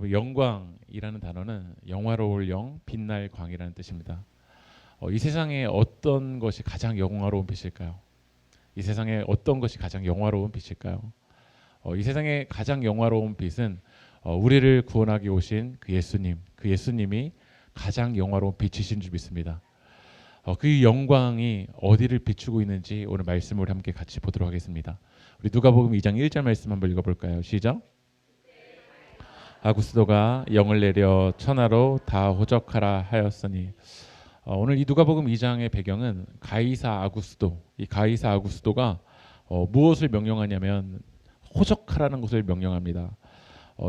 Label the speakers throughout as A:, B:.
A: 영광이라는 단어는 영화로울 영, 빛날 광이라는 뜻입니다. 이 세상에 어떤 것이 가장 영화로운 빛일까요? 이 세상에 어떤 것이 가장 영화로운 빛일까요? 이 세상에 가장 영화로운 빛은 우리를 구원하기 오신 그 예수님, 그 예수님이 가장 영화로운 빛이신 줄 믿습니다. 그 영광이 어디를 비추고 있는지 오늘 말씀을 함께 같이 보도록 하겠습니다. 우리 누가복음 2장 1절 말씀 한번 읽어볼까요? 시작. 아구스도가 영을 내려 천하로 다 호적하라 하였으니. 오늘 이 누가복음 2장의 배경은 가이사 아구스도. 이 가이사 아구스도가 무엇을 명령하냐면 호적하라는 것을 명령합니다.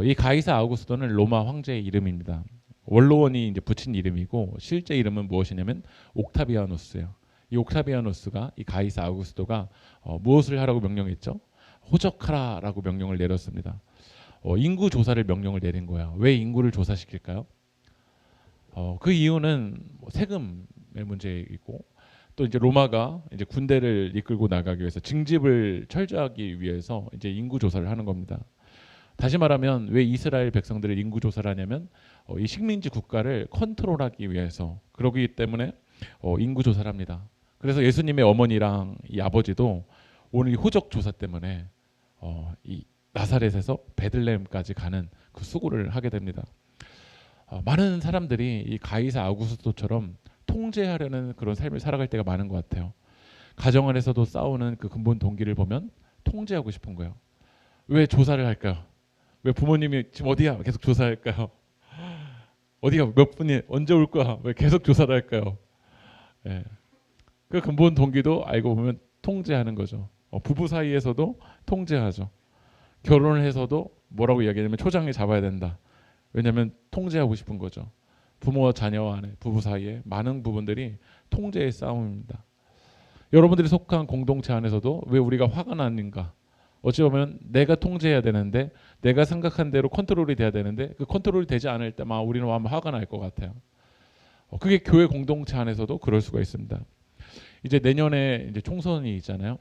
A: 이 가이사 아구스도는 로마 황제의 이름입니다. 원로원이 이제 붙인 이름이고 실제 이름은 무엇이냐면 옥타비아누스예요. 이 옥타비아누스가 이 가이사 아구스도가 무엇을 하라고 명령했죠? 호적하라라고 명령을 내렸습니다. 인구 조사를 명령을 내린 거야. 왜 인구를 조사시킬까요? 그 이유는 세금의 문제이고 또 이제 로마가 이제 군대를 이끌고 나가기 위해서 징집을 철저하기 위해서 이제 인구 조사를 하는 겁니다. 다시 말하면 왜 이스라엘 백성들을 인구 조사를 하냐면 이 식민지 국가를 컨트롤하기 위해서 그러기 때문에 인구 조사를 합니다. 그래서 예수님의 어머니랑 이 아버지도 오늘 이 호적 조사 때문에 이 나사렛에서 베들레헴까지 가는 그 수고를 하게 됩니다. 많은 사람들이 이 가이사 아구스토처럼 통제하려는 그런 삶을 살아갈 때가 많은 것 같아요. 가정 안에서도 싸우는 그 근본 동기를 보면 통제하고 싶은 거예요. 왜 조사를 할까요? 왜 부모님이 지금 어디야? 계속 조사할까요? 어디가 몇 분이 언제 올 거야? 왜 계속 조사를 할까요? 예. 그 근본 동기도 알고 보면 통제하는 거죠. 부부 사이에서도 통제하죠. 결혼을 해서도 뭐라고 이야기하냐면 초장에 잡아야 된다. 왜냐하면 통제하고 싶은 거죠. 부모와 자녀와 부부 사이에 많은 부분들이 통제의 싸움입니다. 여러분들이 속한 공동체 안에서도 왜 우리가 화가 나는가? 어찌 보면 내가 통제해야 되는데 내가 생각한 대로 컨트롤이 돼야 되는데 그 컨트롤이 되지 않을 때 막 우리는 화가 날 것 같아요. 그게 교회 공동체 안에서도 그럴 수가 있습니다. 이제 내년에 이제 총선이 있잖아요.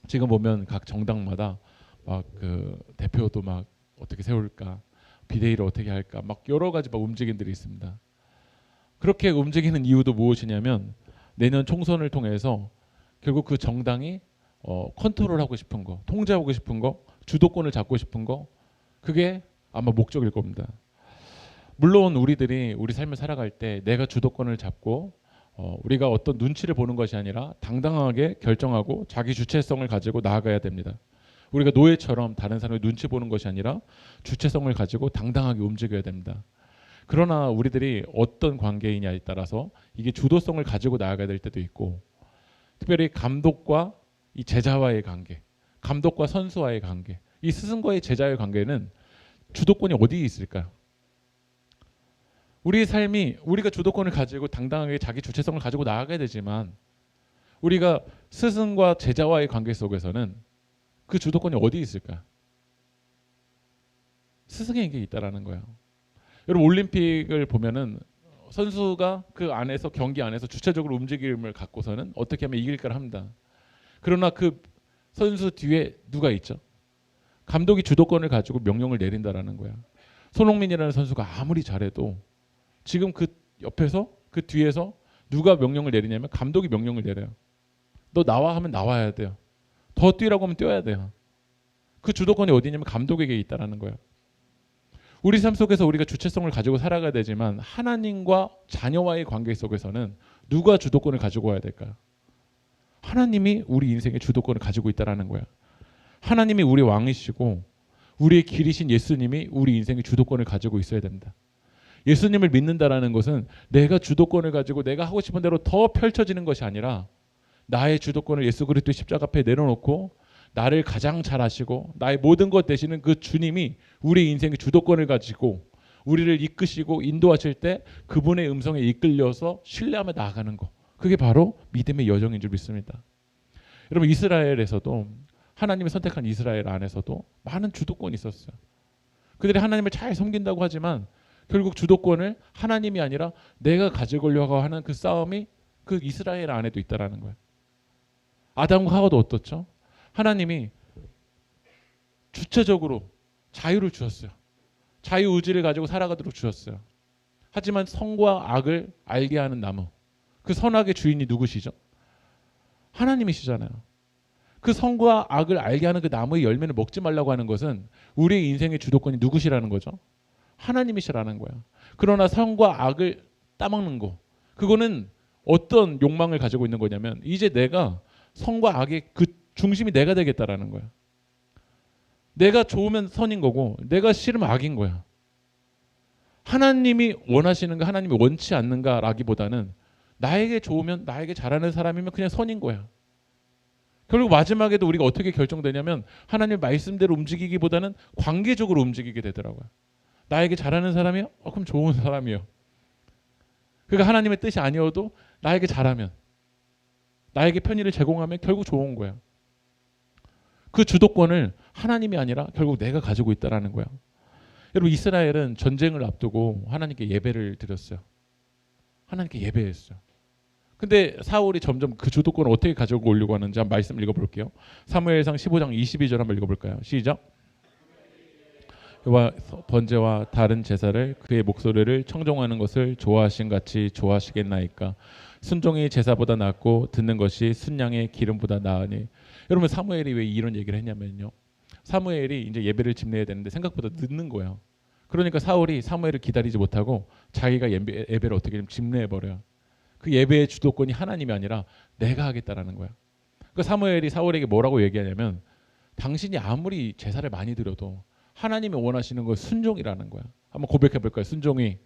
A: 지금 보면 각 정당마다 막 그 대표도 막 어떻게 세울까, 비대위를 어떻게 할까, 막 여러 가지 막 움직임들이 있습니다. 그렇게 움직이는 이유도 무엇이냐면 내년 총선을 통해서 결국 그 정당이 컨트롤하고 싶은 거, 통제하고 싶은 거, 주도권을 잡고 싶은 거, 그게 아마 목적일 겁니다. 물론 우리들이 우리 삶을 살아갈 때 내가 주도권을 잡고 우리가 어떤 눈치를 보는 것이 아니라 당당하게 결정하고 자기 주체성을 가지고 나아가야 됩니다. 우리가 노예처럼 다른 사람의 눈치 보는 것이 아니라 주체성을 가지고 당당하게 움직여야 됩니다. 그러나 우리들이 어떤 관계이냐에 따라서 이게 주도성을 가지고 나아가야 될 때도 있고, 특별히 감독과 이 제자와의 관계, 감독과 선수와의 관계, 이 스승과의 제자의 관계는 주도권이 어디에 있을까요? 우리의 삶이 우리가 주도권을 가지고 당당하게 자기 주체성을 가지고 나아가야 되지만 우리가 스승과 제자와의 관계 속에서는 그 주도권이 어디에 있을까요? 스승에게 있다라는 거예요. 여러분 올림픽을 보면은 선수가 그 안에서 경기 안에서 주체적으로 움직임을 갖고서는 어떻게 하면 이길까를 합니다. 그러나 그 선수 뒤에 누가 있죠? 감독이 주도권을 가지고 명령을 내린다라는 거야. 손흥민이라는 선수가 아무리 잘해도 지금 그 옆에서 그 뒤에서 누가 명령을 내리냐면 감독이 명령을 내려요. 너 나와 하면 나와야 돼요. 더 뛰라고 하면 뛰어야 돼요. 그 주도권이 어디냐면 감독에게 있다라는 거예요. 우리 삶 속에서 우리가 주체성을 가지고 살아가야 되지만 하나님과 자녀와의 관계 속에서는 누가 주도권을 가지고 와야 될까요? 하나님이 우리 인생의 주도권을 가지고 있다라는 거야. 하나님이 우리 왕이시고 우리의 길이신 예수님이 우리 인생의 주도권을 가지고 있어야 됩니다. 예수님을 믿는다라는 것은 내가 주도권을 가지고 내가 하고 싶은 대로 더 펼쳐지는 것이 아니라 나의 주도권을 예수 그리스도의 십자가 앞에 내려놓고 나를 가장 잘 아시고 나의 모든 것 되시는 그 주님이 우리 인생의 주도권을 가지고 우리를 이끄시고 인도하실 때 그분의 음성에 이끌려서 신뢰하며 나아가는 것, 그게 바로 믿음의 여정인 줄 믿습니다. 여러분 이스라엘에서도 하나님이 선택한 이스라엘 안에서도 많은 주도권이 있었어요. 그들이 하나님을 잘 섬긴다고 하지만 결국 주도권을 하나님이 아니라 내가 가지려고 하는 그 싸움이 그 이스라엘 안에도 있다라는 거예요. 아담과 하와도 어떻죠? 하나님이 주체적으로 자유를 주셨어요. 자유의지를 가지고 살아가도록 주셨어요. 하지만 선과 악을 알게 하는 나무, 그 선악의 주인이 누구시죠? 하나님이시잖아요. 그 선과 악을 알게 하는 그 나무의 열매를 먹지 말라고 하는 것은 우리의 인생의 주도권이 누구시라는 거죠? 하나님이시라는 거야. 그러나 선과 악을 따먹는 거, 그거는 어떤 욕망을 가지고 있는 거냐면 이제 내가 선과 악의 그 중심이 내가 되겠다라는 거야. 내가 좋으면 선인 거고 내가 싫으면 악인 거야. 하나님이 원하시는가 하나님이 원치 않는가라기보다는 나에게 좋으면 나에게 잘하는 사람이면 그냥 선인 거야. 결국 마지막에도 우리가 어떻게 결정되냐면 하나님의 말씀대로 움직이기보다는 관계적으로 움직이게 되더라고요. 나에게 잘하는 사람이요? 그럼 좋은 사람이요. 그러니까 하나님의 뜻이 아니어도 나에게 잘하면, 나에게 편의를 제공하면 결국 좋은 거야. 그 주도권을 하나님이 아니라 결국 내가 가지고 있다라는 거야. 여러분, 이스라엘은 전쟁을 앞두고 하나님께 예배를 드렸어요. 하나님께 예배했어요. 근데 사울이 점점 그 주도권을 어떻게 가지고 오려고 하는지 한번 말씀 읽어볼게요. 사무엘상 15장 22절 한번 읽어볼까요? 시작. 여호와 번제와 다른 제사를 그의 목소리를 청종하는 것을 좋아하신 같이 좋아하시겠나이까. 순종이 제사보다 낫고 듣는 것이 순양의 기름보다 나으니. 여러분, 사무엘이 왜 이런 얘기를 했냐면요, 사무엘이 이제 예배를 집내야 되는데 생각보다 늦는 거예요. 그러니까 사울이 사무엘을 기다리지 못하고 자기가 예배를 어떻게든 집내해 버려요. 그 예배의 주도권이 하나님이 아니라 내가 하겠다라는 거야. 그 사무엘이 사울에게 뭐라고 얘기하냐면 당신이 아무리 제사를 많이 드려도 하나님이 원하시는 건 순종이라는 거야. 한번 고백해 볼까요? 순종이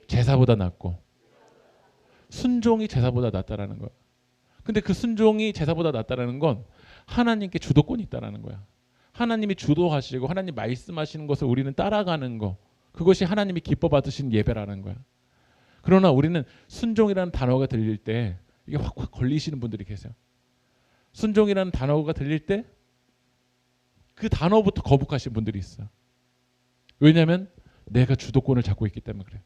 A: 제사보다 낫고, 순종이 제사보다 낫다라는 거야. 근데 그 순종이 제사보다 낫다라는 건 하나님께 주도권이 있다라는 거야. 하나님이 주도하시고 하나님 말씀하시는 것을 우리는 따라가는 거, 그것이 하나님이 기뻐 받으신 예배라는 거야. 그러나 우리는 순종이라는 단어가 들릴 때 이게 확확 걸리시는 분들이 계세요. 순종이라는 단어가 들릴 때 그 단어부터 거북하신 분들이 있어요. 왜냐하면 내가 주도권을 잡고 있기 때문에 그래요.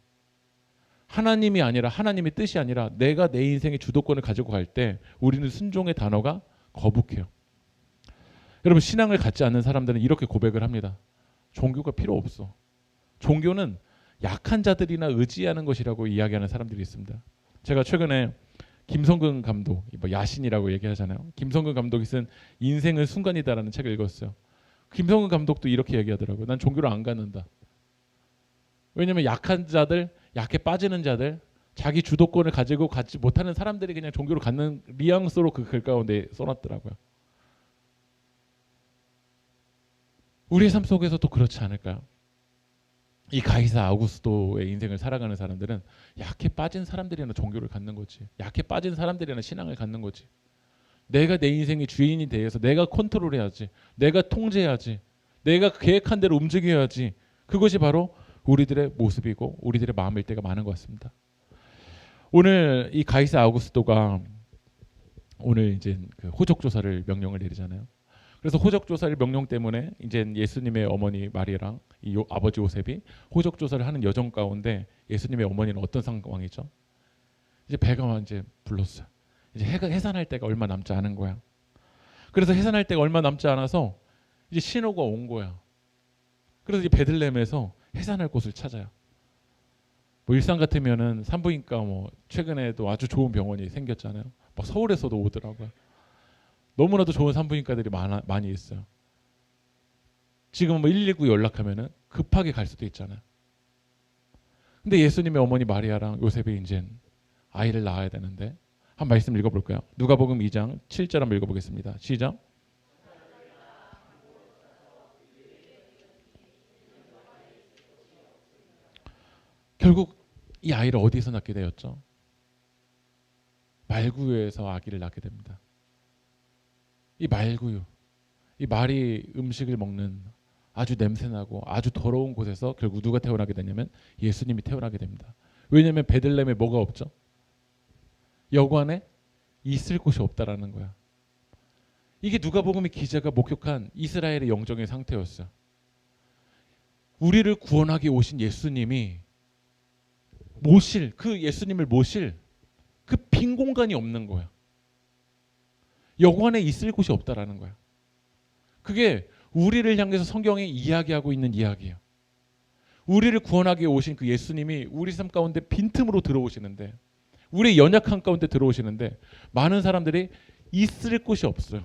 A: 하나님이 아니라, 하나님의 뜻이 아니라 내가 내 인생의 주도권을 가지고 갈 때 우리는 순종의 단어가 거북해요. 여러분, 신앙을 갖지 않는 사람들은 이렇게 고백을 합니다. 종교가 필요 없어. 종교는 약한 자들이나 의지하는 것이라고 이야기하는 사람들이 있습니다. 제가 최근에 김성근 감독, 야신이라고 얘기하잖아요. 김성근 감독이 쓴 인생은 순간이다라는 책을 읽었어요. 김성근 감독도 이렇게 얘기하더라고요. 난 종교를 안 갖는다. 왜냐하면 약한 자들, 약해 빠지는 자들, 자기 주도권을 가지고 갖지 못하는 사람들이 그냥 종교를 갖는 뉘앙스로 그 글 가운데 써놨더라고요. 우리의 삶 속에서도 그렇지 않을까요? 이 가이사 아우구스도의 인생을 살아가는 사람들은 약해 빠진 사람들이나 종교를 갖는 거지. 약해 빠진 사람들이나 신앙을 갖는 거지. 내가 내 인생의 주인이 되어서 내가 컨트롤해야지. 내가 통제해야지. 내가 계획한 대로 움직여야지. 그것이 바로 우리들의 모습이고 우리들의 마음일 때가 많은 것 같습니다. 오늘 이 가이사 아우구스도가 오늘 이제 그 호적 조사를 명령을 내리잖아요. 그래서 호적 조사를 명령 때문에 이제 예수님의 어머니 마리아랑 아버지 요셉이 호적 조사를 하는 여정 가운데 예수님의 어머니는 어떤 상황이죠? 이제 배가 이제 불렀어요. 이제 해가 해산할 때가 얼마 남지 않은 거야. 그래서 해산할 때가 얼마 남지 않아서 이제 신호가 온 거야. 그래서 이제 베들레헴에서 해산할 곳을 찾아요. 뭐 일산 같으면은 산부인과 뭐 최근에도 아주 좋은 병원이 생겼잖아요. 막 서울에서도 오더라고요. 너무나도 좋은 산부인과들이 많이 있어요. 지금 뭐 119 연락하면은 급하게 갈 수도 있잖아요. 근데 예수님의 어머니 마리아랑 요셉이 이제 아이를 낳아야 되는데 한 말씀 읽어볼까요? 누가복음 2장 7절 한번 읽어보겠습니다. 시작. 결국 이 아이를 어디서 낳게 되었죠? 말구유에서 아기를 낳게 됩니다. 이 말구유, 이 말이 음식을 먹는 아주 냄새나고 아주 더러운 곳에서 결국 누가 태어나게 되냐면 예수님이 태어나게 됩니다. 왜냐하면 베들레헴에 뭐가 없죠? 여관에 있을 곳이 없다라는 거야. 이게 누가복음의 기자가 목격한 이스라엘의 영적인 상태였어요. 우리를 구원하기 오신 예수님이 그 예수님을 모실 그 빈 공간이 없는 거야. 여관에 있을 곳이 없다라는 거야. 그게 우리를 향해서 성경에 이야기하고 있는 이야기예요. 우리를 구원하기 위해 오신 그 예수님이 우리 삶 가운데 빈틈으로 들어오시는데, 우리의 연약한 가운데 들어오시는데 많은 사람들이 있을 곳이 없어요.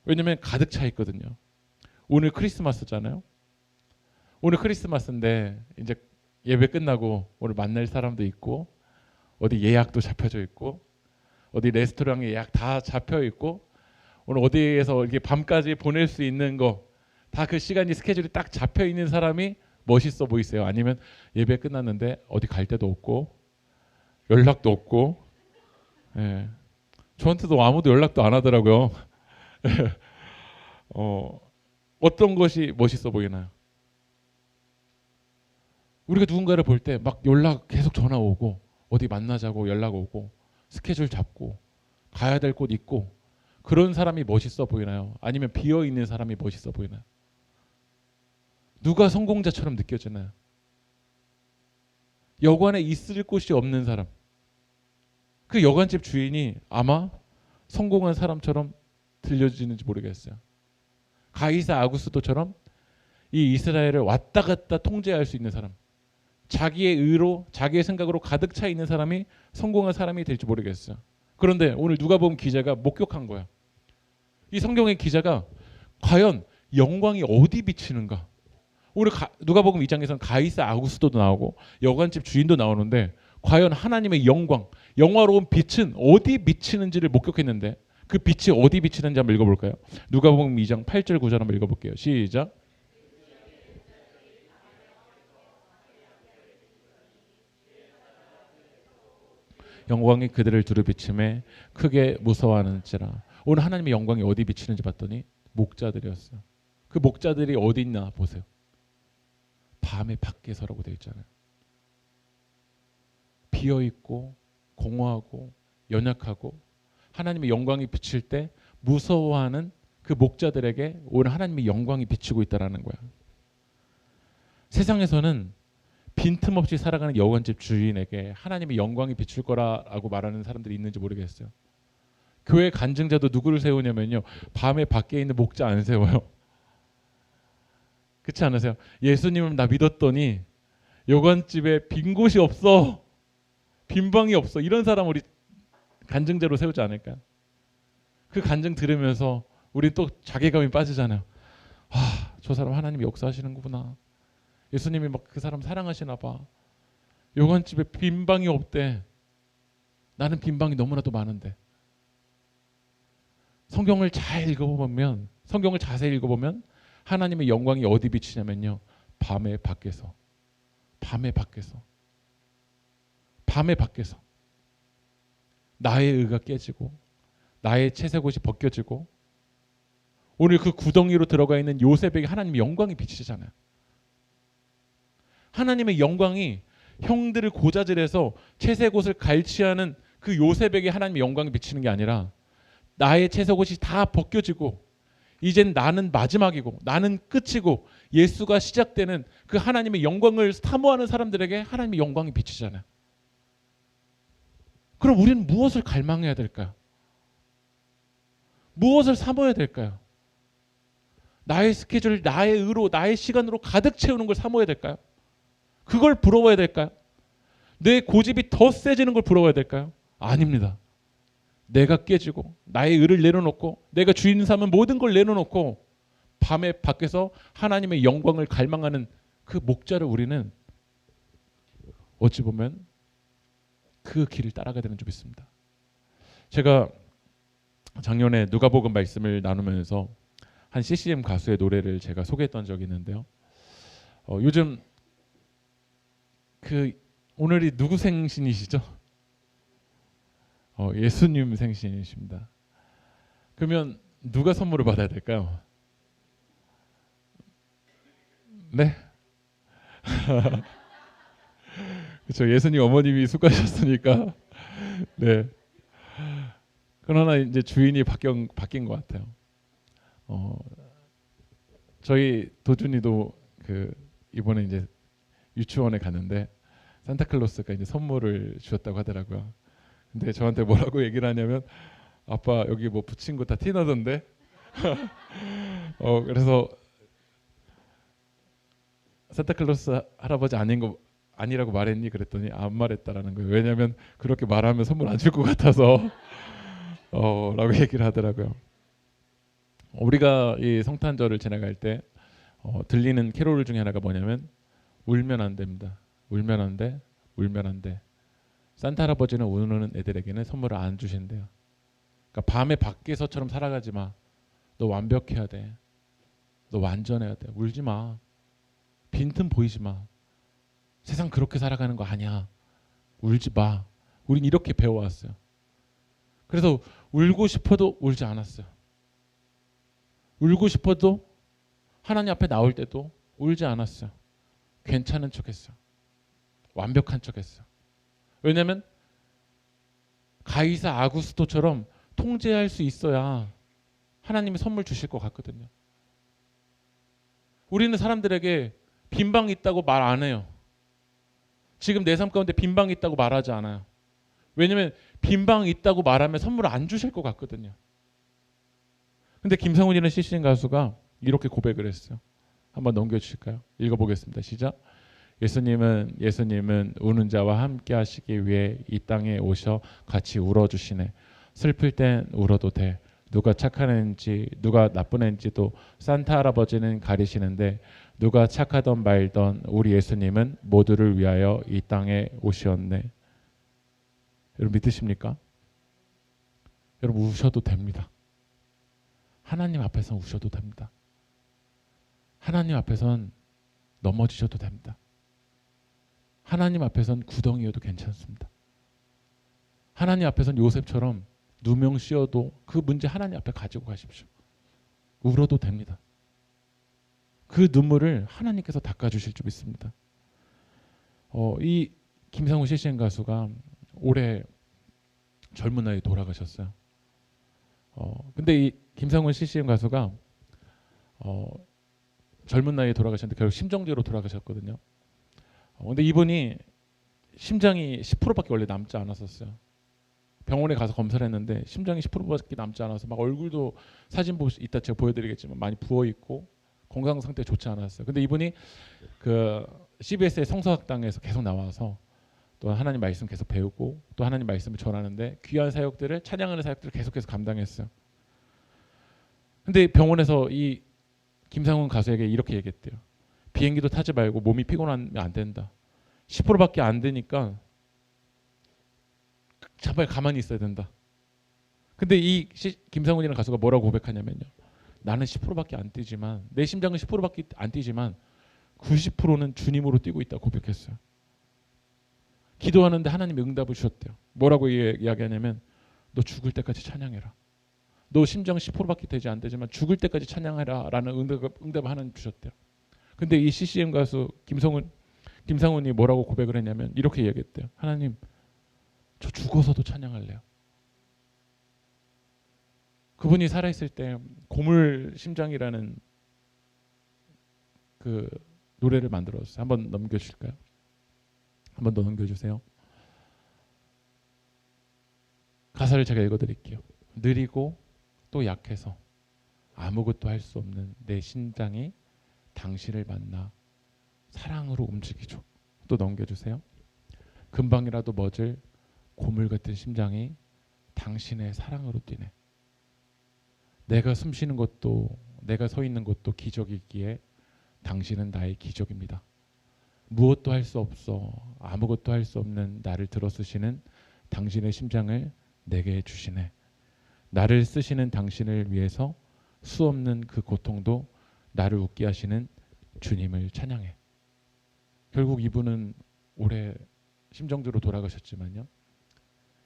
A: 왜냐하면 가득 차 있거든요. 오늘 크리스마스잖아요. 오늘 크리스마스인데 이제 예배 끝나고 오늘 만날 사람도 있고, 어디 예약도 잡혀져 있고, 어디 레스토랑에 예약 다 잡혀 있고, 오늘 어디에서 이렇게 밤까지 보낼 수 있는 거 다 그 시간이 스케줄이 딱 잡혀 있는 사람이 멋있어 보이세요? 아니면 예배 끝났는데 어디 갈 데도 없고 연락도 없고, 예. 저한테도 아무도 연락도 안 하더라고요. 어떤 것이 멋있어 보이나요? 우리가 누군가를 볼 때 막 연락 계속 전화 오고, 어디 만나자고 연락 오고, 스케줄 잡고, 가야 될 곳 있고, 그런 사람이 멋있어 보이나요? 아니면 비어 있는 사람이 멋있어 보이나요? 누가 성공자처럼 느껴지나요? 여관에 있을 곳이 없는 사람. 그 여관집 주인이 아마 성공한 사람처럼 들려지는지 모르겠어요. 가이사 아구스도처럼 이 이스라엘을 왔다 갔다 통제할 수 있는 사람, 자기의 의로 자기의 생각으로 가득 차 있는 사람이 성공한 사람이 될지 모르겠어요. 그런데 오늘 누가복음 기자가 목격한 거야. 이 성경의 기자가 과연 영광이 어디 비치는가. 오늘 누가복음 2장에서는 가이사 아구스도도 나오고 여관집 주인도 나오는데, 과연 하나님의 영광, 영화로운 빛은 어디 비치는지를 목격했는데, 그 빛이 어디 비치는지 한번 읽어볼까요? 누가복음 2장 8절 9절 한번 읽어볼게요. 시작. 영광이 그들을 두루 비침에 크게 무서워하는지라. 오늘 하나님의 영광이 어디 비치는지 봤더니 목자들이었어요. 그 목자들이 어디 있나 보세요. 밤에 밖에서라고 되어 있잖아요. 비어있고 공허하고 연약하고 하나님의 영광이 비칠 때 무서워하는 그 목자들에게 오늘 하나님의 영광이 비치고 있다는 거야. 세상에서는 빈틈없이 살아가는 여관집 주인에게 하나님의 영광이 비칠 거라고 말하는 사람들이 있는지 모르겠어요. 교회 간증자도 누구를 세우냐면요, 밤에 밖에 있는 목자 안 세워요. 그렇지 않으세요? 예수님을 나 믿었더니 여관집에 빈 곳이 없어, 빈 방이 없어, 이런 사람 우리 간증자로 세우지 않을까요? 그 간증 들으면서 우리 또 자괴감이 빠지잖아요. 저 사람 하나님이 역사하시는 거구나. 예수님이 막 그 사람 사랑하시나 봐. 여관집에 빈 방이 없대. 나는 빈 방이 너무나도 많은데. 성경을 잘 읽어보면, 성경을 자세히 읽어보면 하나님의 영광이 어디 비치냐면요, 밤에 밖에서, 밤에 밖에서, 밤에 밖에서 나의 의가 깨지고 나의 채색옷이 벗겨지고, 오늘 그 구덩이로 들어가 있는 요셉에게 하나님의 영광이 비치잖아요. 하나님의 영광이 형들을 고자질해서 채색옷을 갈취하는 그 요셉에게 하나님의 영광이 비치는 게 아니라, 나의 채색옷이 다 벗겨지고 이젠 나는 마지막이고 나는 끝이고 예수가 시작되는 그 하나님의 영광을 사모하는 사람들에게 하나님의 영광이 비치잖아요. 그럼 우리는 무엇을 갈망해야 될까요? 무엇을 사모해야 될까요? 나의 스케줄, 나의 의로, 나의 시간으로 가득 채우는 걸 사모해야 될까요? 그걸 부러워야 될까요? 내 고집이 더 세지는 걸 부러워야 될까요? 아닙니다. 내가 깨지고 나의 의를 내려놓고 내가 주인 삼은 모든 걸 내려놓고 밤에 밖에서 하나님의 영광을 갈망하는 그 목자를 우리는 어찌 보면 그 길을 따라가야 되는 줄 믿습니다. 제가 작년에 누가복음 말씀을 나누면서 한 CCM 가수의 노래를 제가 소개했던 적이 있는데요. 요즘 그 오늘이 누구 생신이시죠? 예수님 생신이십니다. 그러면 누가 선물을 받아야 될까요? 네? 그렇죠. 예수님 어머님이 수고하셨으니까. 네. 그러나 이제 주인이 바뀐 것 같아요. 저희 도준이도 그 이번에 이제 유치원에 갔는데 산타클로스가 이제 선물을 주셨다고 하더라고요. 근데 저한테 뭐라고 얘기를 하냐면, 아빠 여기 뭐 붙인 거 다 티나던데. 그래서 산타클로스 할아버지 아니라고 말했니? 그랬더니 안 말했다라는 거예요. 왜냐하면 그렇게 말하면 선물 안 줄 것 같아서 라고 얘기를 하더라고요. 우리가 이 성탄절을 지나갈 때 들리는 캐롤 중에 하나가 뭐냐면 울면 안 됩니다. 울면 안 돼. 울면 안 돼. 산타 할아버지는 우는 애들에게는 선물을 안 주신대요. 그러니까 밤에 밖에서처럼 살아가지 마. 너 완벽해야 돼. 너 완전해야 돼. 울지 마. 빈틈 보이지 마. 세상 그렇게 살아가는 거 아니야. 울지 마. 우린 이렇게 배워왔어요. 그래서 울고 싶어도 울지 않았어요. 울고 싶어도 하나님 앞에 나올 때도 울지 않았어요. 괜찮은 척했어요. 완벽한 척했어요. 왜냐하면 가이사 아구스토처럼 통제할 수 있어야 하나님이 선물 주실 것 같거든요. 우리는 사람들에게 빈방이 있다고 말 안 해요. 지금 내 삶 가운데 빈방이 있다고 말하지 않아요. 왜냐하면 빈방이 있다고 말하면 선물을 안 주실 것 같거든요. 근데 김상훈이라는 CCN 가수가 이렇게 고백을 했어요. 한번 넘겨주실까요? 읽어보겠습니다. 시작. 예수님은 우는 자와 함께 하시기 위해 이 땅에 오셔 같이 울어주시네. 슬플 땐 울어도 돼. 누가 착한 애인지 누가 나쁜 애인지도 산타 할아버지는 가리시는데 누가 착하던 말던 우리 예수님은 모두를 위하여 이 땅에 오셨네. 여러분 믿으십니까? 여러분 우셔도 됩니다. 하나님 앞에선 우셔도 됩니다. 하나님 앞에선 넘어지셔도 됩니다. 하나님 앞에선 구덩이여도 괜찮습니다. 하나님 앞에선 요셉처럼 누명 씌어도 그 문제 하나님 앞에 가지고 가십시오. 울어도 됩니다. 그 눈물을 하나님께서 닦아주실 줄 믿습니다. 이 김상훈 CCN 가수가 올해 젊은 나이에 돌아가셨어요. 근데 이 김상훈 CCN 가수가 젊은 나이에 돌아가셨는데 결국 심정지로 돌아가셨거든요. 근데 이분이 심장이 10%밖에 원래 남지 않았었어요. 병원에 가서 검사를 했는데 심장이 10%밖에 남지 않아서 막 얼굴도 사진 이따 제가 보여드리겠지만 많이 부어 있고 건강 상태 좋지 않았어요. 근데 이분이 그 CBS의 성서학당에서 계속 나와서 또 하나님 말씀 계속 배우고 또 하나님 말씀을 전하는데 귀한 사역들을 찬양하는 사역들을 계속해서 감당했어요. 근데 병원에서 이 김상훈 가수에게 이렇게 얘기했대요. 비행기도 타지 말고 몸이 피곤하면 안 된다. 10%밖에 안 되니까 제발 가만히 있어야 된다. 근데 이 김상훈이라는 가수가 뭐라고 고백하냐면요. 나는 10%밖에 안 뛰지만 내 심장은 10%밖에 안 뛰지만 90%는 주님으로 뛰고 있다고 고백했어요. 기도하는데 하나님이 응답을 주셨대요. 뭐라고 이야기하냐면 너 죽을 때까지 찬양해라. 너 심장 10%밖에 되지 않지만 죽을 때까지 찬양해라 라는 응답을 하나님 주셨대요. 근데 이 CCM 가수 김상훈이 뭐라고 고백을 했냐면 이렇게 얘기했대요. 하나님 저 죽어서도 찬양할래요. 그분이 살아있을 때 고물 심장이라는 그 노래를 만들었어요. 한번 넘겨주실까요? 한번 더 넘겨주세요. 가사를 제가 읽어드릴게요. 느리고 또 약해서 아무것도 할 수 없는 내 심장이 당신을 만나 사랑으로 움직이죠. 또 넘겨주세요. 금방이라도 멎을 고물 같은 심장이 당신의 사랑으로 뛰네. 내가 숨쉬는 것도 내가 서 있는 것도 기적이기에 당신은 나의 기적입니다. 무엇도 할 수 없어 아무것도 할 수 없는 나를 들어쓰시는 당신의 심장을 내게 주시네. 나를 쓰시는 당신을 위해서 수없는 그 고통도 나를 웃게 하시는 주님을 찬양해. 결국 이분은 올해 심정지로 돌아가셨지만요.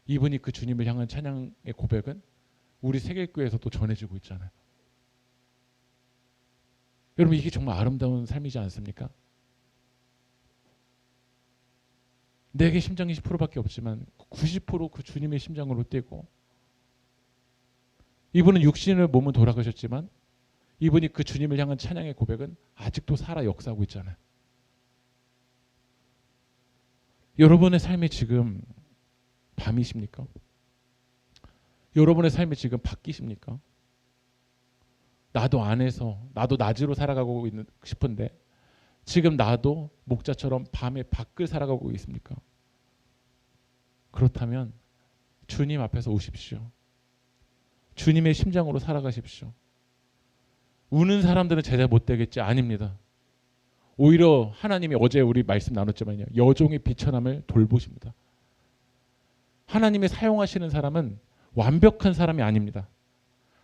A: 이분이 그 주님을 향한 찬양의 고백은 우리 세계교회에서도 전해지고 있잖아요. 여러분 이게 정말 아름다운 삶이지 않습니까? 내게 심장이 10%밖에 없지만 90%그 주님의 심장으로 뛰고 이분은 육신의 몸은 돌아가셨지만 이분이 그 주님을 향한 찬양의 고백은 아직도 살아 역사하고 있잖아요. 여러분의 삶이 지금 밤이십니까? 여러분의 삶이 지금 바뀌십니까? 나도 안에서 나도 낮으로 살아가고 싶은데 지금 나도 목자처럼 밤에 밖을 살아가고 있습니까? 그렇다면 주님 앞에서 오십시오. 주님의 심장으로 살아가십시오. 우는 사람들은 제자 못 되겠지? 아닙니다. 오히려 하나님이 어제 우리 말씀 나눴지만요, 여종의 비천함을 돌보십니다. 하나님이 사용하시는 사람은 완벽한 사람이 아닙니다.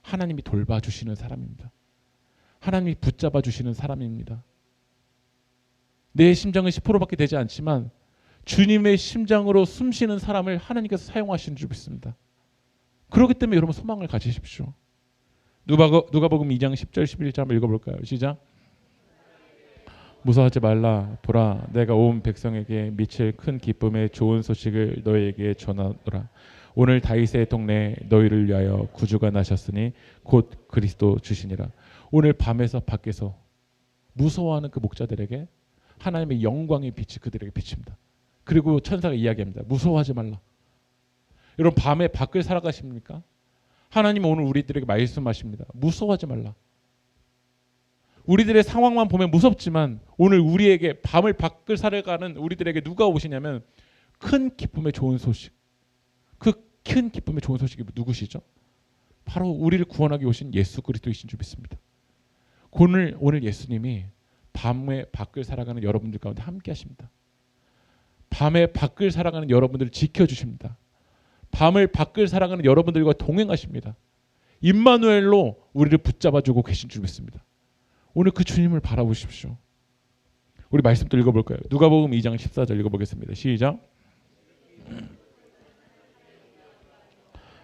A: 하나님이 돌봐주시는 사람입니다. 하나님이 붙잡아 주시는 사람입니다. 내 심장은 10%밖에 되지 않지만 주님의 심장으로 숨쉬는 사람을 하나님께서 사용하시는 줄 믿습니다. 그렇기 때문에 여러분 소망을 가지십시오. 누가복음 2장 10절 11절 한번 읽어볼까요? 시작. 무서워하지 말라. 보라, 내가 온 백성에게 미칠 큰 기쁨의 좋은 소식을 너희에게 전하노라. 오늘 다윗의 동네에 너희를 위하여 구주가 나셨으니 곧 그리스도 주시니라. 오늘 밤에서 밖에서 무서워하는 그 목자들에게 하나님의 영광의 빛이 그들에게 비칩니다. 그리고 천사가 이야기합니다. 무서워하지 말라. 여러분 밤에 밖을 살아가십니까? 하나님은 오늘 우리들에게 말씀하십니다. 무서워하지 말라. 우리들의 상황만 보면 무섭지만 오늘 우리에게 밤을 밖을 살아가는 우리들에게 누가 오시냐면 큰 기쁨의 좋은 소식. 그 큰 기쁨의 좋은 소식이 누구시죠? 바로 우리를 구원하기 오신 예수 그리스도이신 줄 믿습니다. 오늘 예수님이 밤에 밖을 살아가는 여러분들 가운데 함께 하십니다. 밤에 밖을 살아가는 여러분들을 지켜주십니다. 밤을 밖을 살아가는 여러분들과 동행하십니다. 임마누엘로 우리를 붙잡아주고 계신 줄 믿습니다. 오늘 그 주님을 바라보십시오. 우리 말씀 또 읽어볼까요? 누가복음 2장 14절 읽어보겠습니다. 시작.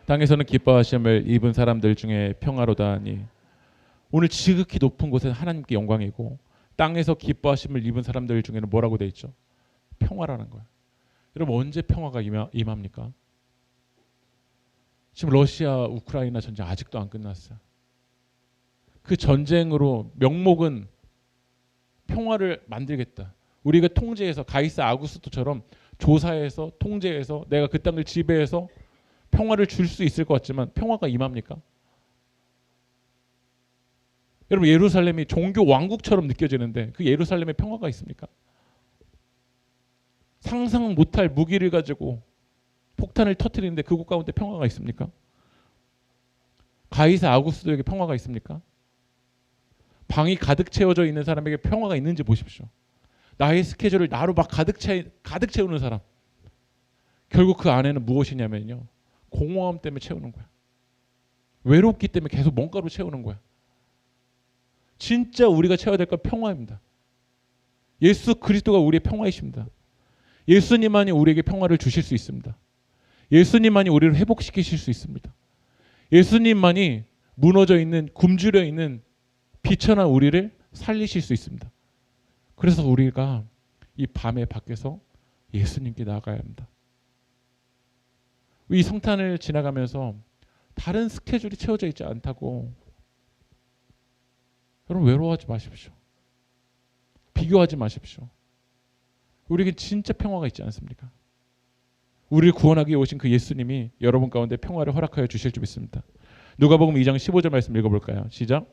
A: 땅에서는 기뻐하심을 입은 사람들 중에 평화로다니. 오늘 지극히 높은 곳은 하나님께 영광이고 땅에서 기뻐하심을 입은 사람들 중에는 뭐라고 돼 있죠? 평화라는 거예요. 여러분 언제 평화가 임합니까? 지금 러시아 우크라이나 전쟁 아직도 안 끝났어요. 그 전쟁으로 명목은 평화를 만들겠다. 우리가 통제해서 가이사 아구스토처럼 조사해서 통제해서 내가 그 땅을 지배해서 평화를 줄 수 있을 것 같지만 평화가 임합니까? 여러분 예루살렘이 종교 왕국처럼 느껴지는데 그 예루살렘에 평화가 있습니까? 상상 못할 무기를 가지고 폭탄을 터뜨리는데 그곳 가운데 평화가 있습니까? 가이사 아구스토에게 평화가 있습니까? 방이 가득 채워져 있는 사람에게 평화가 있는지 보십시오. 나의 스케줄을 나로 막 가득 채우는 사람. 결국 그 안에는 무엇이냐면요. 공허함 때문에 채우는 거야. 외롭기 때문에 계속 뭔가로 채우는 거야. 진짜 우리가 채워야 될 건 평화입니다. 예수 그리스도가 우리의 평화이십니다. 예수님만이 우리에게 평화를 주실 수 있습니다. 예수님만이 우리를 회복시키실 수 있습니다. 예수님만이 무너져 있는 굶주려 있는 비천한 우리를 살리실 수 있습니다. 그래서 우리가 이 밤에 밖에서 예수님께 나아가야 합니다. 이 성탄을 지나가면서 다른 스케줄이 채워져 있지 않다고 여러분 외로워하지 마십시오. 비교하지 마십시오. 우리에게 진짜 평화가 있지 않습니까? 우리를 구원하기 위해 오신 그 예수님이 여러분 가운데 평화를 허락하여 주실 줄 믿습니다. 누가복음 2장 15절 말씀 읽어볼까요? 시작.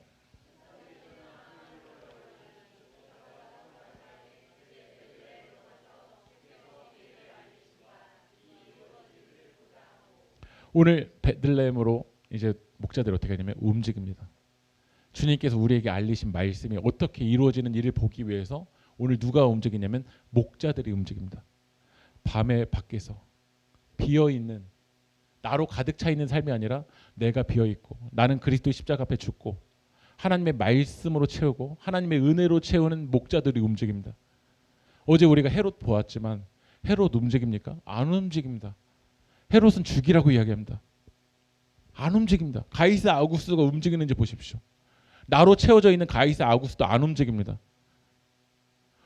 A: 오늘 베들레헴으로 이제 목자들이 어떻게 하냐면 움직입니다. 주님께서 우리에게 알리신 말씀이 어떻게 이루어지는 일을 보기 위해서 오늘 누가 움직이냐면 목자들이 움직입니다. 밤에 밖에서 비어있는 나로 가득 차 있는 삶이 아니라 내가 비어있고 나는 그리스도의 십자가 앞에 죽고 하나님의 말씀으로 채우고 하나님의 은혜로 채우는 목자들이 움직입니다. 어제 우리가 헤롯 보았지만 헤롯 움직입니까? 안 움직입니다. 헤롯은 죽이라고 이야기합니다. 안 움직입니다. 가이사 아구스토가 움직이는지 보십시오. 나로 채워져 있는 가이사 아구스토 안 움직입니다.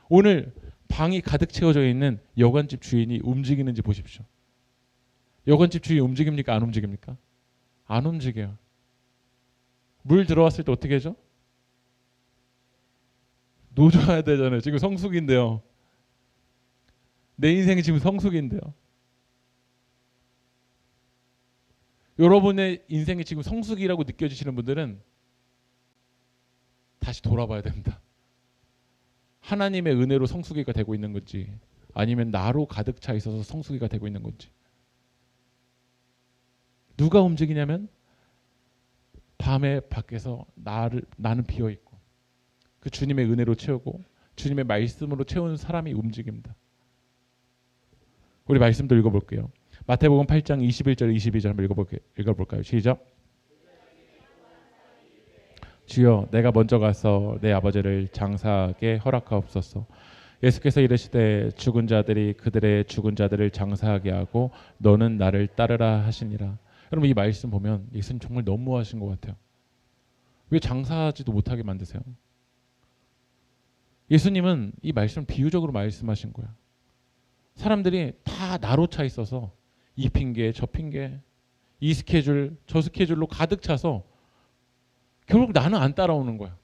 A: 오늘 방이 가득 채워져 있는 여관집 주인이 움직이는지 보십시오. 여관집 주인이 움직입니까? 안 움직입니까? 안 움직여요. 물 들어왔을 때 어떻게 하죠? 노져야 되잖아요. 지금 성숙인데요. 내 인생이 지금 성숙인데요. 여러분의 인생이 지금 성숙이라고 느껴지시는 분들은 다시 돌아봐야 됩니다. 하나님의 은혜로 성수기가 되고 있는 건지 아니면 나로 가득 차 있어서 성수기가 되고 있는 건지. 누가 움직이냐면 밤에 밖에서 나는 비어 있고 그 주님의 은혜로 채우고 주님의 말씀으로 채우는 사람이 움직입니다. 우리 말씀도 읽어볼게요. 마태복음 8장 21절 22절 한번 읽어볼까요? 시작. 주여 내가 먼저 가서 내 아버지를 장사하게 허락하옵소서. 예수께서 이르시되 죽은 자들이 그들의 죽은 자들을 장사하게 하고 너는 나를 따르라 하시니라. 여러분 이 말씀 보면 예수님 정말 너무하신 것 같아요. 왜 장사하지도 못하게 만드세요? 예수님은 이 말씀을 비유적으로 말씀하신 거야. 사람들이 다 나로 차 있어서 이 핑계 저 핑계 이 스케줄 저 스케줄로 가득 차서 결국 나는 안 따라오는 거야.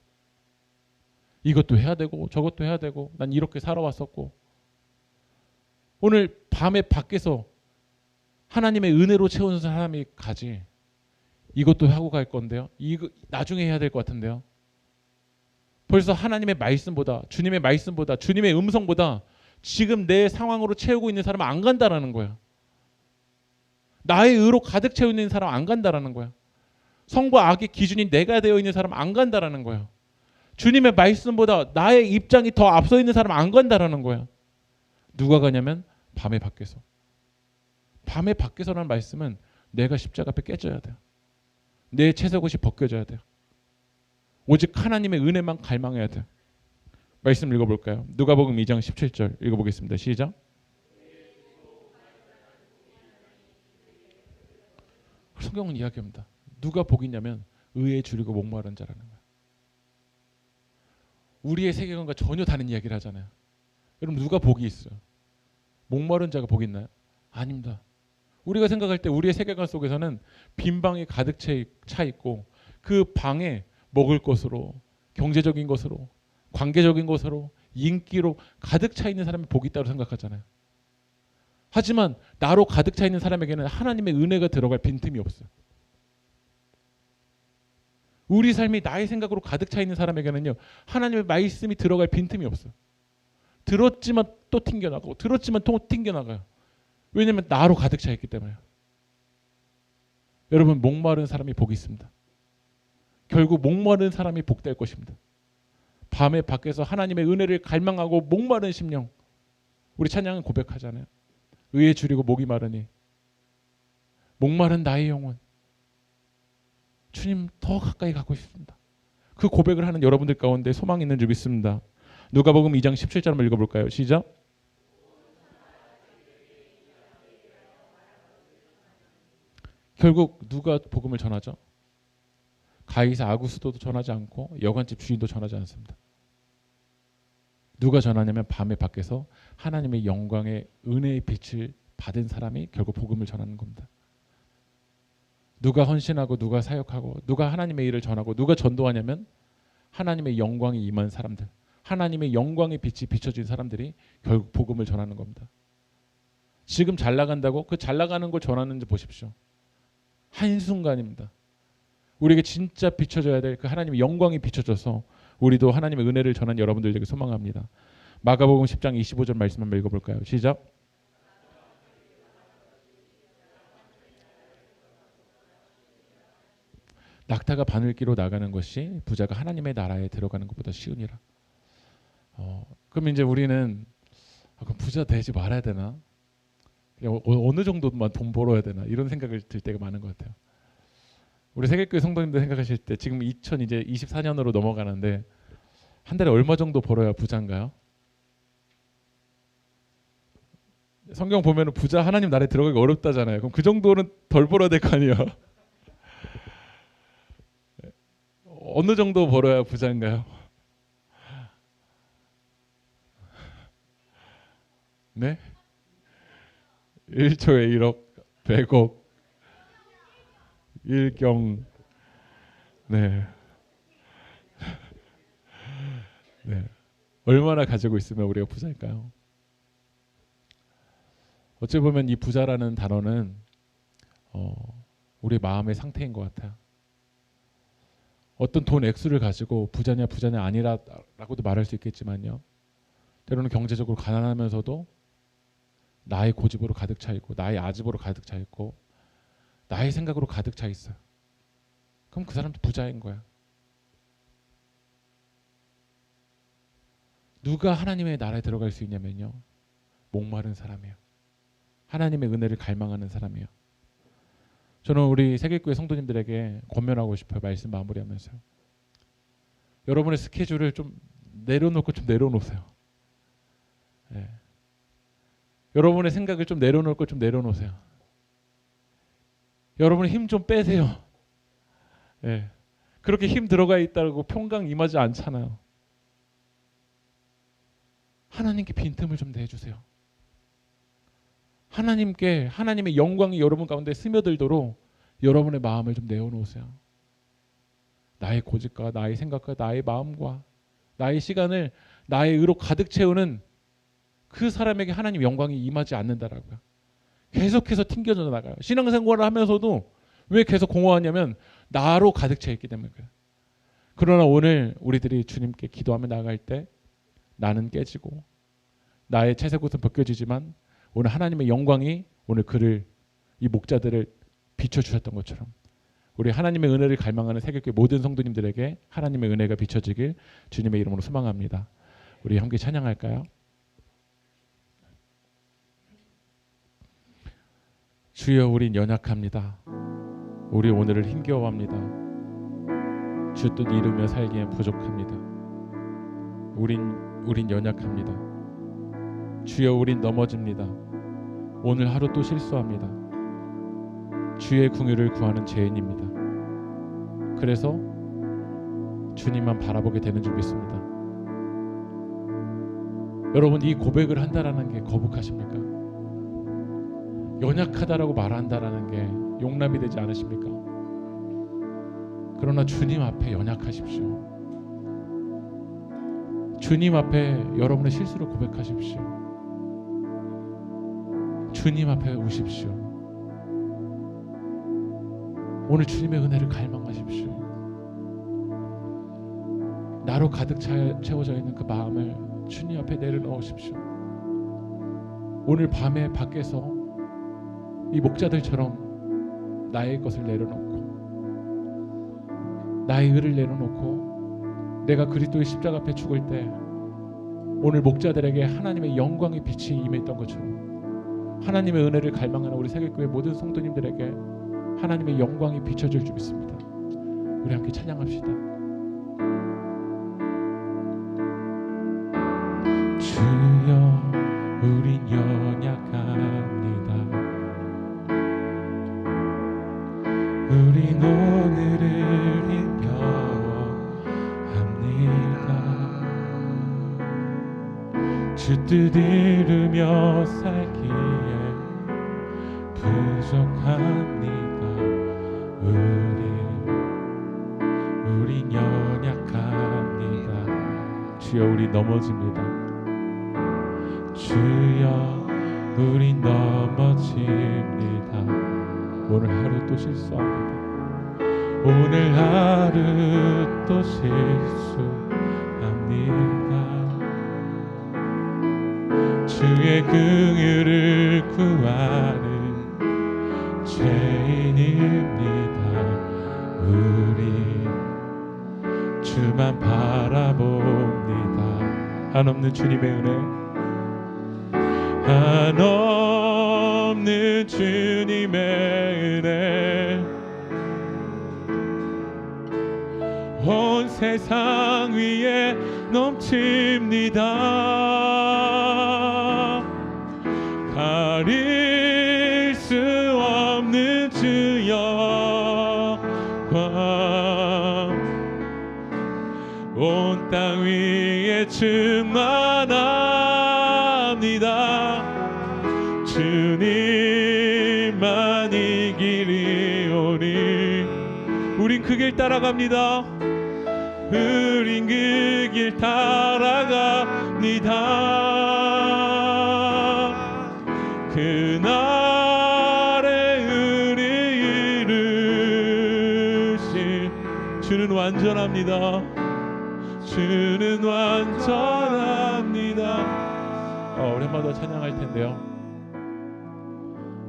A: 이것도 해야 되고 저것도 해야 되고 난 이렇게 살아왔었고 오늘 밤에 밖에서 하나님의 은혜로 채우는 사람이 가지 이것도 하고 갈 건데요. 이거 나중에 해야 될 것 같은데요. 벌써 하나님의 말씀보다 주님의 말씀보다 주님의 음성보다 지금 내 상황으로 채우고 있는 사람은 안 간다라는 거야. 나의 의로 가득 채우고 있는 사람은 안 간다라는 거야. 성과 악의 기준이 내가 되어 있는 사람은 안 간다라는 거야. 주님의 말씀보다 나의 입장이 더 앞서 있는 사람은 안 간다라는 거야. 누가 가냐면 밤에 밖에서. 밤에 밖에서라는 말씀은 내가 십자가 앞에 깨져야 돼요. 내 채색옷이 벗겨져야 돼요. 오직 하나님의 은혜만 갈망해야 돼요. 말씀 읽어볼까요? 누가복음 2장 17절 읽어보겠습니다. 시작. 성경은 이야기합니다. 누가 복이 있냐면 의에 줄이고 목마른 자라는 거야. 우리의 세계관과 전혀 다른 이야기를 하잖아요. 여러분 누가 복이 있어요? 목마른 자가 복이 있나요? 아닙니다. 우리가 생각할 때 우리의 세계관 속에서는 빈 방이 가득 차 있고 그 방에 먹을 것으로 경제적인 것으로 관계적인 것으로 인기로 가득 차 있는 사람이 복이 있다고 생각하잖아요. 하지만 나로 가득 차 있는 사람에게는 하나님의 은혜가 들어갈 빈틈이 없어요. 우리 삶이 나의 생각으로 가득 차 있는 사람에게는요 하나님의 말씀이 들어갈 빈틈이 없어요. 들었지만 또 튕겨나가고 들었지만 또 튕겨나가요. 왜냐하면 나로 가득 차 있기 때문에요. 여러분 목마른 사람이 복이 있습니다. 결국 목마른 사람이 복될 것입니다. 밤에 밖에서 하나님의 은혜를 갈망하고 목마른 심령. 우리 찬양은 고백하잖아요. 의에 줄이고 목이 마르니 목마른 나의 영혼 주님 더 가까이 가고 싶습니다. 그 고백을 하는 여러분들 가운데 소망이 있는 줄 믿습니다. 누가복음 2장 17절 한번 읽어볼까요? 시작. 결국 누가 복음을 전하죠? 가이사 아구스도도 전하지 않고 여관집 주인도 전하지 않습니다. 누가 전하냐면 밤에 밖에서 하나님의 영광의 은혜의 빛을 받은 사람이 결국 복음을 전하는 겁니다. 누가 헌신하고 누가 사역하고 누가 하나님의 일을 전하고 누가 전도하냐면 하나님의 영광이 임한 사람들, 하나님의 영광의 빛이 비춰진 사람들이 결국 복음을 전하는 겁니다. 지금 잘 나간다고 그 잘 나가는 걸 전하는지 보십시오. 한순간입니다. 우리에게 진짜 비춰져야 될 그 하나님의 영광이 비춰져서 우리도 하나님의 은혜를 전한 여러분들에게 소망합니다. 마가복음 10장 25절 말씀 한번 읽어볼까요? 시작. 낙타가 바늘기로 나가는 것이 부자가 하나님의 나라에 들어가는 것보다 쉬우니라. 그럼 이제 우리는 그럼 부자 되지 말아야 되나? 그냥 어느 정도만 돈 벌어야 되나? 이런 생각을 들 때가 많은 것 같아요. 우리 세계교회 성도님들 생각하실 때 지금 2024년으로 넘어가는데 한 달에 얼마 정도 벌어야 부자인가요? 성경 보면 부자 하나님 나라에 들어가기 어렵다잖아요. 그럼 그 정도는 덜 벌어야 될 거 아니에요? 어느 정도 벌어야 부자인가요? 네? 1초에 1억, 100억, 1경. 네. 네. 얼마나 가지고 있으면 우리가 부자일까요? 어찌 보면 이 부자라는 단어는 우리 마음의 상태인 것 같아요. 어떤 돈 액수를 가지고 부자냐 아니라라고도 말할 수 있겠지만요. 때로는 경제적으로 가난하면서도 나의 고집으로 가득 차 있고 나의 아집으로 가득 차 있고 나의 생각으로 가득 차 있어요. 그럼 그 사람도 부자인 거야. 누가 하나님의 나라에 들어갈 수 있냐면요, 목마른 사람이에요. 하나님의 은혜를 갈망하는 사람이에요. 저는 우리 세계교회 성도님들에게 권면하고 싶어요. 말씀 마무리하면서요. 여러분의 스케줄을 좀 내려놓고 좀 내려놓으세요. 예. 여러분의 생각을 좀 내려놓고 좀 내려놓으세요. 여러분의 힘 좀 빼세요. 예. 그렇게 힘 들어가 있다고 평강 임하지 않잖아요. 하나님께 빈틈을 좀 내주세요. 하나님께 하나님의 영광이 여러분 가운데 스며들도록 여러분의 마음을 좀 내어놓으세요. 나의 고집과 나의 생각과 나의 마음과 나의 시간을 나의 의로 가득 채우는 그 사람에게 하나님 영광이 임하지 않는다라고요. 계속해서 튕겨져 나가요. 신앙생활을 하면서도 왜 계속 공허하냐면 나로 가득 차 있기 때문에 그래요. 그러나 오늘 우리들이 주님께 기도하며 나아갈 때 나는 깨지고 나의 채색옷은 벗겨지지만 오늘 하나님의 영광이 오늘 그를 이 목자들을 비춰주셨던 것처럼 우리 하나님의 은혜를 갈망하는 세계교회 모든 성도님들에게 하나님의 은혜가 비춰지길 주님의 이름으로 소망합니다. 우리 함께 찬양할까요? 주여 우린 연약합니다. 우리 오늘을 힘겨워합니다. 주 뜻 이루며 살기엔 부족합니다. 우린 연약합니다. 주여 우린 넘어집니다. 오늘 하루 또 실수합니다. 주의 긍휼을 구하는 죄인입니다. 그래서 주님만 바라보게 되는 줄 믿습니다. 여러분, 이 고백을 한다라는 게 거북하십니까? 연약하다라고 말한다라는 게 용납이 되지 않으십니까? 그러나 주님 앞에 연약하십시오. 주님 앞에 여러분의 실수를 고백하십시오. 주님 앞에 우십시오. 오늘 주님의 은혜를 갈망하십시오. 나로 가득 채워져 있는 그 마음을 주님 앞에 내려놓으십시오. 오늘 밤에 밖에서 이 목자들처럼 나의 것을 내려놓고 나의 의를 내려놓고 내가 그리스도의 십자가 앞에 죽을 때 오늘 목자들에게 하나님의 영광의 빛이 임했던 것처럼 하나님의 은혜를 갈망하는 우리 세계교회 모든 성도님들에게 하나님의 영광이 비춰질 줄 믿습니다. 우리 함께 찬양합시다. 주여 우린 연약합니다. 우린 오늘을 힘겨워합니다. 주 뜻 이루며 살기에 부족합니다. 우린 연약합니다. 주여 우린 넘어집니다. 주여 우린 넘어집니다. 오늘 하루 또 실수합니다. 오늘 하루 또 실수합니다. 주의 긍휼을 구하는 죄인입니다. 우리 주만 바라봅니다. 한없는 주님의 은혜, 한없는 주님의 은혜, 온 세상 위에 넘칩니다. 가릴 수 없는 주 영광 온 땅 위에 충만합니다. 주님만 이 길이 오니 우린 그 길 따라갑니다. 우린 그 길 따라갑니다. 그날의 의리 이루신 주는 완전합니다. 주는 완전합니다. 우리 한 번 더 찬양할 텐데요.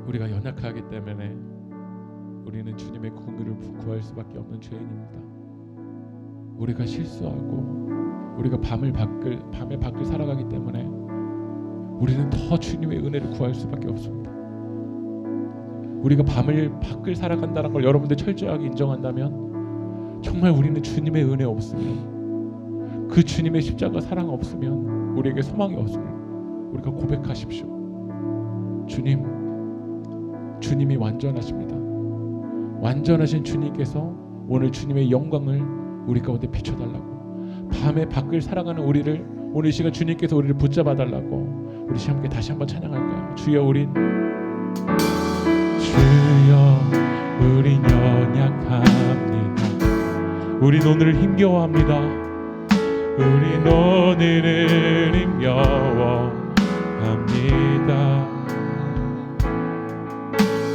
A: 우리가 연약하기 때문에 우리는 주님의 긍휼을 구할 수밖에 없는 죄인입니다. 우리가 실수하고 우리가 밤에 밖을 살아가기 때문에 우리는 더 주님의 은혜를 구할 수밖에 없습니다. 우리가 밖을 살아간다는 걸 여러분들 철저하게 인정한다면 정말 우리는 주님의 은혜 없으면, 그 주님의 십자가 사랑 없으면 우리에게 소망이 없습니다. 우리가 고백하십시오. 주님이 완전하십니다. 완전하신 주님께서 오늘 주님의 영광을 우리 가운데 비춰달라고, 밤에 밖을 살아가는 우리를 오늘 이 시간 주님께서 우리를 붙잡아 달라고, 우리 함께 다시 한번 찬양할까요? 주여 우린 연약합니다. 우린 오늘 힘겨워합니다. 우린 오늘을 힘겨워합니다.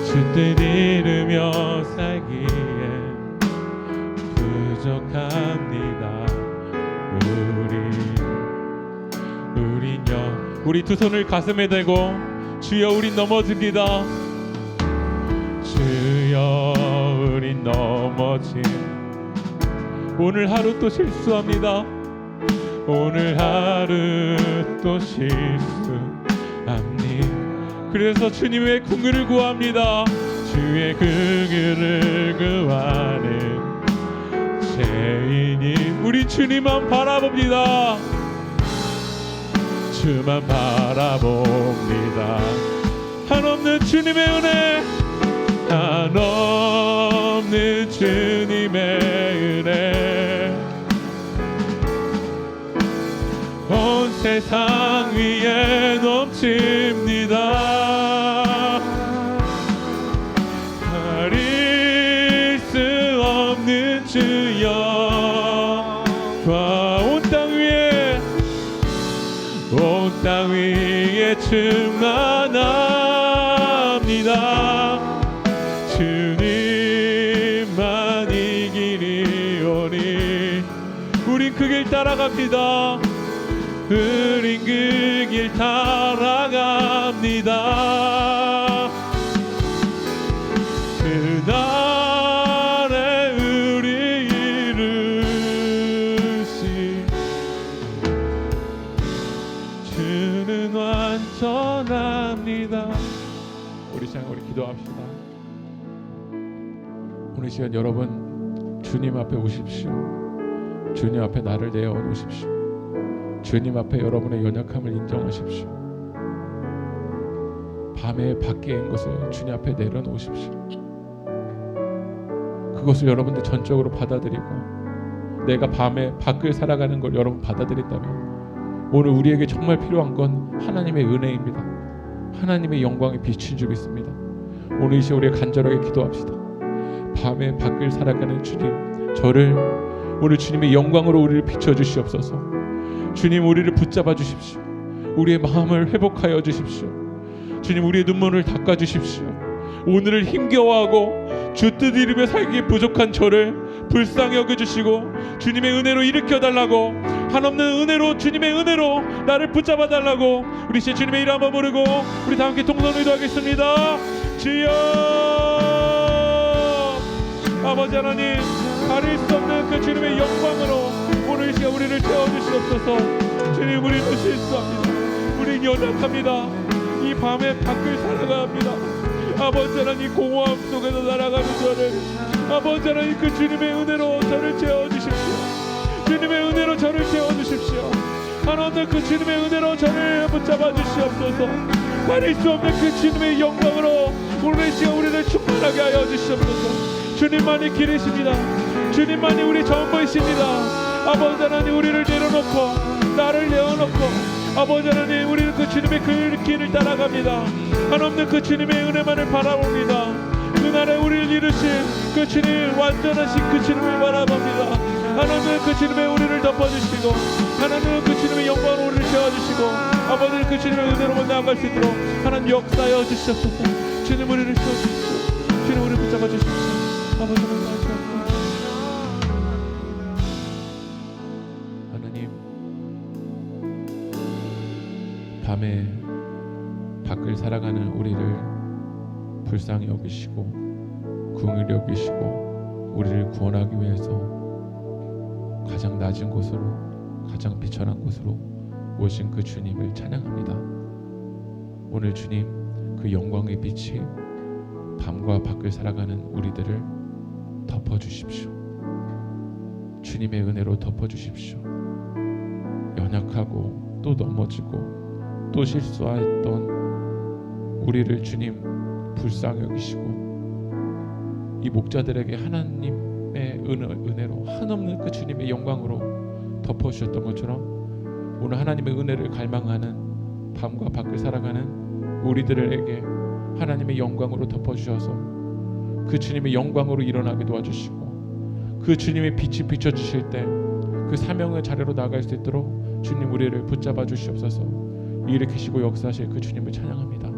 A: 주 뜻 이루며 살기에 부족합니다. 우리 두 손을 가슴에 대고 주여 우린 넘어집니다. 주여 우린 넘어짐. 오늘 하루 또 실수합니다. 오늘 하루 또 실수합니다. 그래서 주님의 긍휼을 구합니다. 주의 긍휼을 구하는 죄인인 우리 주님만 바라봅니다. 주만 바라봅니다. 한없는 주님의 은혜, 한없는 주님의 은혜, 온 세상 위에 넘칩니다. 가릴 수 없는 주여, 온 땅 위에 충만합니다. 주님만 이 길이 오니 우린 그 길 따라갑니다. 우린 그 길 따라갑니다. 그날에 우리 이루시 주는 완전합니다. 우리 시간 우리 기도합시다. 오늘 시간 여러분 주님 앞에 오십시오. 주님 앞에 나를 내어놓으십시오. 주님 앞에 여러분의 연약함을 인정하십시오. 밤에 밖에 있는 것을 주님 앞에 내려놓으십시오. 그것을 여러분들 전적으로 받아들이고 내가 밤에 밖을 살아가는 걸 여러분 받아들인다면 오늘 우리에게 정말 필요한 건 하나님의 은혜입니다. 하나님의 영광이 비친 줄 믿습니다. 오늘 이 시간 우리가 간절하게 기도합시다. 밤에 밖을 살아가는 주님, 저를 오늘 주님의 영광으로 우리를 비춰주시옵소서. 주님 우리를 붙잡아 주십시오. 우리의 마음을 회복하여 주십시오. 주님 우리의 눈물을 닦아 주십시오. 오늘을 힘겨워하고 주 뜻 이루며 살기 부족한 저를 불쌍히 여겨주시고 주님의 은혜로 일으켜달라고, 한없는 은혜로 주님의 은혜로 나를 붙잡아 달라고 우리 이제 주님의 이름 한번 부르고 우리 다 함께 동선 의도하겠습니다. 주여 아버지 하나님, 가릴 수 없는 그 주님의 영광으로 오늘 이 시간 우리를 채워주시옵소서. 주님 우리는 실수합니다. 우린 연약합니다. 이 밤에 밖을 살아갑니다. 아버지 하나님 공허함 속에서 날아가는 저를 아버지 하나님 그 주님의 은혜로 저를 채워주십시오. 주님의 은혜로 저를 채워주십시오. 하나님 그 주님의 은혜로 저를 붙잡아 주시옵소서. 가릴 수 없는 그 주님의 영광으로 오늘 이 시간 우리를 충만하게 하여 주시옵소서. 주님만이 길이십니다. 주님만이 우리 전부이십니다. 아버지 하나님 우리를 내려놓고 나를 내어놓고 아버지 하나님 우리는 그 주님의 그 길을 따라갑니다. 한없는 그 주님의 은혜만을 바라봅니다. 그날에 우리를 이루신 그 주님, 완전하신 그 주님을 바라봅니다. 하나님은 그 주님의 우리를 덮어주시고 하나님은 그 주님의 영광으로 우리를 채워주시고 아버지는 그 주님의 은혜로만 나아갈 수 있도록 하나님 역사하여 주시옵소서. 주님 우리를 채워주십시오. 주님 우리를 붙잡아 주십시오. 아버지는 하나님 밤에 밖을 살아가는 우리를 불쌍히 여기시고 긍휼히 여기시고 우리를 구원하기 위해서 가장 낮은 곳으로 가장 비천한 곳으로 오신 그 주님을 찬양합니다. 오늘 주님 그 영광의 빛이 밤과 밖을 살아가는 우리들을 덮어주십시오. 주님의 은혜로 덮어주십시오. 연약하고 또 넘어지고 또 실수했던 우리를 주님 불쌍히 여기시고 이 목자들에게 하나님의 은혜로 한없는 그 주님의 영광으로 덮어주셨던 것처럼 오늘 하나님의 은혜를 갈망하는 밤과 밖을 살아가는 우리들에게 하나님의 영광으로 덮어주셔서 그 주님의 영광으로 일어나게 도와주시고 그 주님의 빛이 비춰주실 때 그 사명의 자리로 나아갈 수 있도록 주님 우리를 붙잡아 주시옵소서. 일으키시고 역사하실 그 주님을 찬양합니다.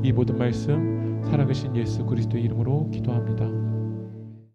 A: 이 모든 말씀 살아계신 예수 그리스도의 이름으로 기도합니다.